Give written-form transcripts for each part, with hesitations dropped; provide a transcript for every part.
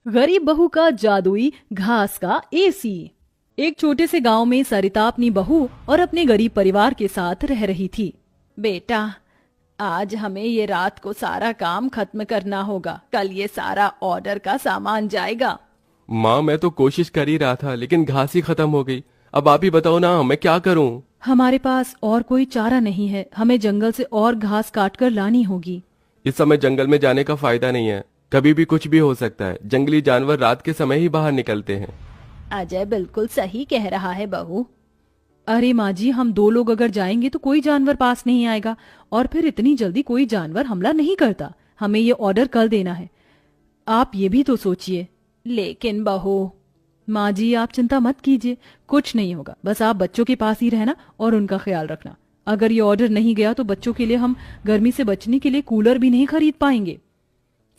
गरीब बहू का जादुई घास का एसी। एक छोटे से गांव में सरिता अपनी बहू और अपने गरीब परिवार के साथ रह रही थी। बेटा, आज हमें ये रात को सारा काम खत्म करना होगा, कल ये सारा ऑर्डर का सामान जाएगा। माँ, मैं तो कोशिश कर ही रहा था लेकिन घास ही खत्म हो गई। अब आप ही बताओ ना, मैं क्या करूँ? हमारे पास और कोई चारा नहीं है, हमें जंगल से और घास काट कर लानी होगी। इस समय जंगल में जाने का फायदा नहीं है, कभी भी कुछ भी हो सकता है। जंगली जानवर रात के समय ही बाहर निकलते हैं। अजय बिल्कुल सही कह रहा है बहू। अरे माँ जी, हम 2 लोग अगर जाएंगे तो कोई जानवर पास नहीं आएगा, और फिर इतनी जल्दी कोई जानवर हमला नहीं करता। हमें ये ऑर्डर कल देना है, आप ये भी तो सोचिए। लेकिन बहू। माँ जी, आप चिंता मत कीजिए, कुछ नहीं होगा, बस आप बच्चों के पास ही रहना और उनका ख्याल रखना। अगर ये ऑर्डर नहीं गया तो बच्चों के लिए हम गर्मी से बचने के लिए कूलर भी नहीं खरीद पाएंगे।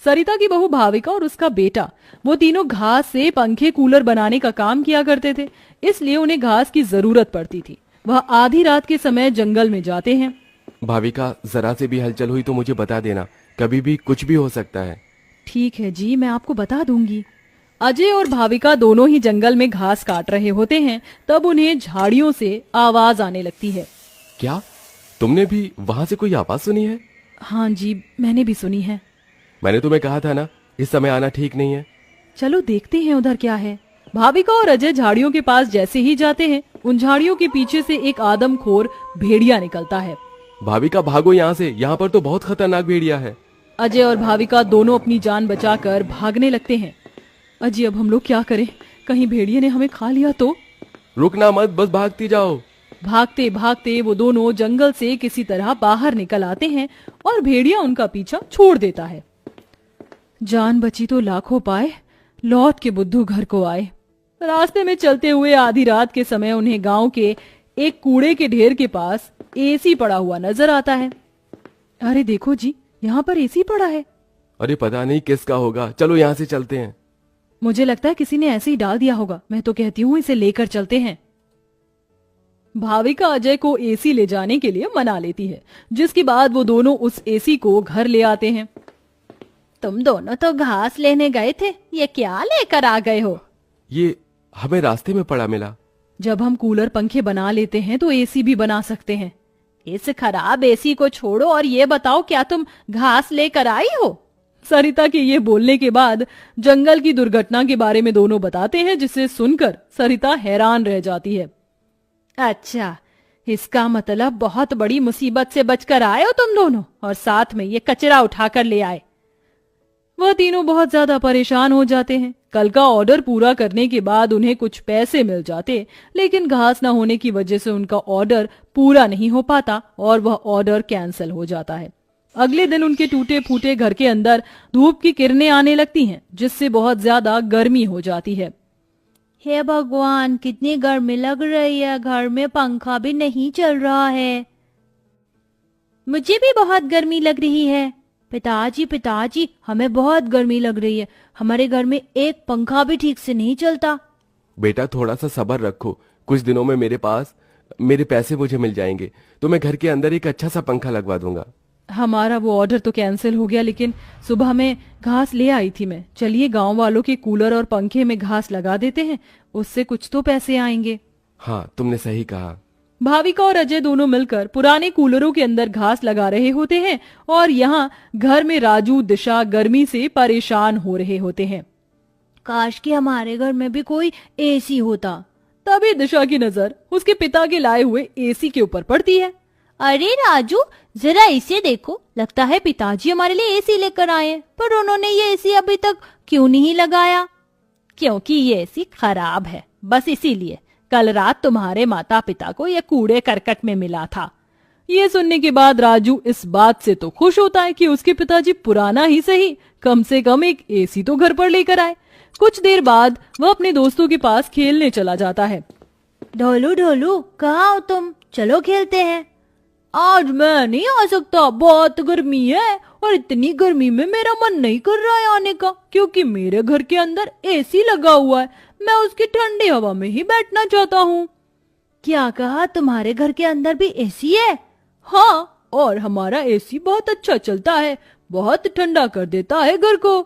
सरिता की बहू भाविका और उसका बेटा, वो तीनों घास से पंखे कूलर बनाने का काम किया करते थे, इसलिए उन्हें घास की जरूरत पड़ती थी। वह आधी रात के समय जंगल में जाते हैं। भाविका, जरा से भी हलचल हुई तो मुझे बता देना, कभी भी कुछ भी हो सकता है। ठीक है जी, मैं आपको बता दूंगी। अजय और भाविका दोनों ही जंगल में घास काट रहे होते हैं, तब उन्हें झाड़ियों से आवाज आने लगती है। क्या तुमने भी वहां से कोई आवाज सुनी है? हाँ जी, मैंने भी सुनी है। मैंने तुम्हें कहा था ना, इस समय आना ठीक नहीं है। चलो देखते हैं उधर क्या है। भाविका और अजय झाड़ियों के पास जैसे ही जाते हैं, उन झाड़ियों के पीछे से एक आदमखोर भेड़िया निकलता है। भाविका, भागो यहाँ से, यहाँ पर तो बहुत खतरनाक भेड़िया है। अजय और भाविका दोनों अपनी जान बचाकर भागने लगते हैं। अजय, अब हम लोग क्या करें? कहीं भेड़िए ने हमें खा लिया तो? रुकना मत, बस भागती जाओ। भागते भागते वो दोनों जंगल से किसी तरह बाहर निकल आते हैं और भेड़िया उनका पीछा छोड़ देता है। जान बची तो लाखों पाए, लौट के बुद्धू घर को आए। रास्ते में चलते हुए आधी रात के समय उन्हें गांव के एक कूड़े के ढेर के पास एसी पड़ा हुआ नजर आता है। अरे देखो जी, यहाँ पर एसी पड़ा है। अरे पता नहीं किसका होगा, चलो यहाँ से चलते हैं। मुझे लगता है किसी ने ऐसे ही डाल दिया होगा। मैं तो कहती हूँ इसे लेकर चलते हैं। भाविका अजय को एसी ले जाने के लिए मना लेती है, जिसके बाद वो दोनों उस एसी को घर ले आते हैं। तुम दोनों तो घास लेने गए थे, ये क्या लेकर आ गए हो? ये हमें रास्ते में पड़ा मिला। जब हम कूलर पंखे बना लेते हैं तो एसी भी बना सकते हैं। इस खराब एसी को छोड़ो और ये बताओ, क्या तुम घास लेकर आई हो? सरिता के ये बोलने के बाद जंगल की दुर्घटना के बारे में दोनों बताते हैं, जिसे सुनकर सरिता हैरान रह जाती है। अच्छा, इसका मतलब बहुत बड़ी मुसीबत से बचकर आए हो तुम दोनों, और साथ में ये कचरा उठाकर ले आए। वह तीनों बहुत ज्यादा परेशान हो जाते हैं। कल का ऑर्डर पूरा करने के बाद उन्हें कुछ पैसे मिल जाते, लेकिन घास न होने की वजह से उनका ऑर्डर पूरा नहीं हो पाता और वह ऑर्डर कैंसिल हो जाता है। अगले दिन उनके टूटे फूटे घर के अंदर धूप की किरणें आने लगती हैं, जिससे बहुत ज्यादा गर्मी हो जाती है। हे भगवान, कितनी गर्मी लग रही है, घर में पंखा भी नहीं चल रहा है। मुझे भी बहुत गर्मी लग रही है। पिताजी पिताजी, हमें बहुत गर्मी लग रही है, हमारे घर में एक पंखा भी ठीक से नहीं चलता। बेटा, थोड़ा सा सब्र रखो, कुछ दिनों में मेरे पैसे मुझे मिल जाएंगे तो मैं घर के अंदर एक अच्छा सा पंखा लगवा दूंगा। हमारा वो ऑर्डर तो कैंसिल हो गया, लेकिन सुबह में घास ले आई थी मैं। चलिए गांव वालों के कूलर और पंखे में घास लगा देते हैं, उससे कुछ तो पैसे आएंगे। हाँ, तुमने सही कहा। भाविका और अजय दोनों मिलकर पुराने कूलरों के अंदर घास लगा रहे होते हैं और यहाँ घर में राजू दिशा गर्मी से परेशान हो रहे होते हैं। काश कि हमारे घर में भी कोई एसी होता। तभी दिशा की नजर उसके पिता के लाए हुए एसी के ऊपर पड़ती है। अरे राजू, जरा इसे देखो, लगता है पिताजी हमारे लिए एसी लेकर आए हैं, पर उन्होंने ये एसी अभी तक क्यों नहीं लगाया? क्योंकि ये एसी खराब है, बस इसीलिए। कल रात तुम्हारे माता पिता को ये कूड़े करकट में मिला था। ये सुनने के बाद राजू इस बात से तो खुश होता है कि उसके पिताजी पुराना ही सही, कम से कम एक एसी तो घर पर लेकर आए। कुछ देर बाद वह अपने दोस्तों के पास खेलने चला जाता है। ढोलू ढोलू, कहाँ हो तुम? चलो खेलते हैं। आज मैं नहीं आ सकता, बहुत गर्मी है, और इतनी गर्मी में मेरा मन नहीं कर रहा है आने का, क्योंकि मेरे घर के अंदर एसी लगा हुआ है। मैं उसकी ठंडी हवा में ही बैठना चाहता हूँ। क्या कहा? तुम्हारे घर के अंदर भी एसी है? हाँ, और हमारा एसी बहुत अच्छा चलता है, बहुत ठंडा कर देता है घर को।